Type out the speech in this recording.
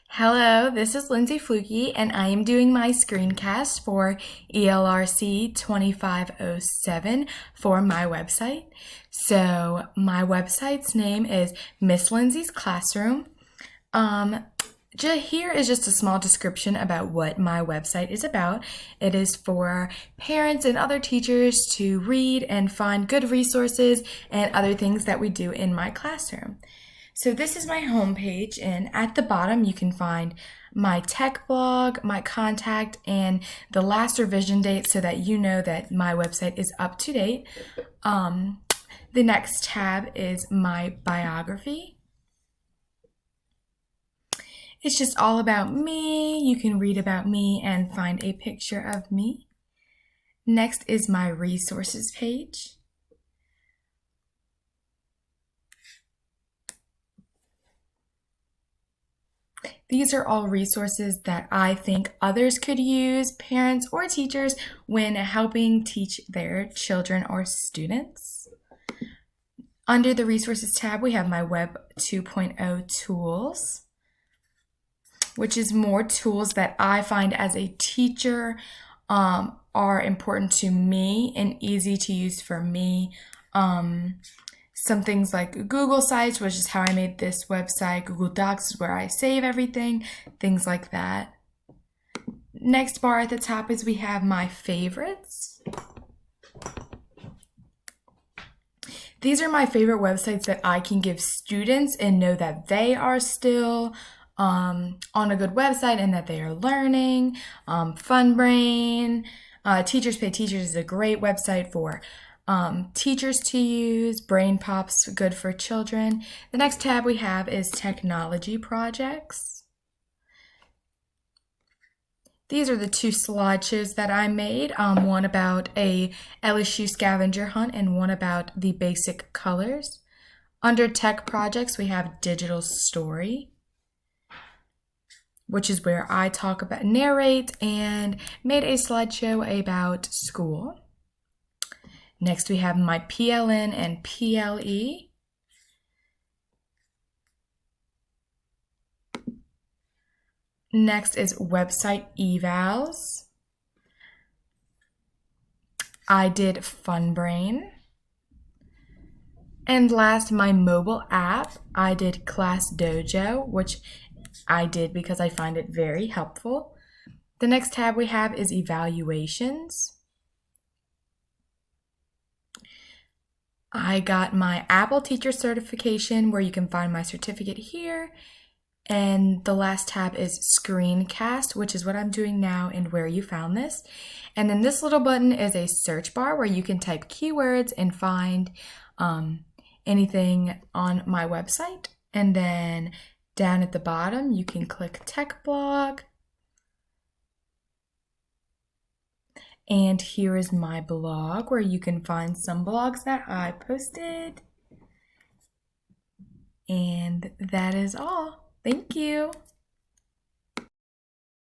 Hello, this is Lindsay Fluke, and I am doing my screencast for ELRC 2507 for my website. So, my website's name is Miss Lindsay's Classroom. Here is just a small description about what my website is about. It is for parents and other teachers to read and find good resources and other things that we do in my classroom. So this is my homepage, and at the bottom you can find my tech blog, my contact, and the last revision date so that you know that my website is up to date. The next tab is my biography. It's just all about me. You can read about me and find a picture of me. Next is my resources page. These are all resources that I think others could use, parents or teachers, when helping teach their children or students. Under the resources tab, we have my Web 2.0 tools, which is more tools that I find as a teacher are important to me and easy to use for me. Some things like Google Sites, which is how I made this website. Google Docs is where I save everything, things like that. Next bar at the top is we have my favorites. These are my favorite websites that I can give students and know that they are still on a good website and that they are learning. FunBrain, Teachers Pay Teachers is a great website for teachers to use. BrainPop's good for children. The next tab we have is technology projects. These are the two slideshows that I made, one about a LSU scavenger hunt and one about the basic colors. Under tech projects, we have digital story, which is where I talk about, narrate, and made a slideshow about school. Next, we have my PLN and PLE. Next is website evals. I did FunBrain. And last, my mobile app. I did ClassDojo, which I did because I find it very helpful. The next tab we have is evaluations. I got my Apple Teacher Certification, where you can find my certificate here. And the last tab is Screencast, which is what I'm doing now and where you found this. And then this little button is a search bar where you can type keywords and find anything on my website. And then down at the bottom, you can click Tech Blog. And here is my blog where you can find some blogs that I posted. And that is all. Thank you.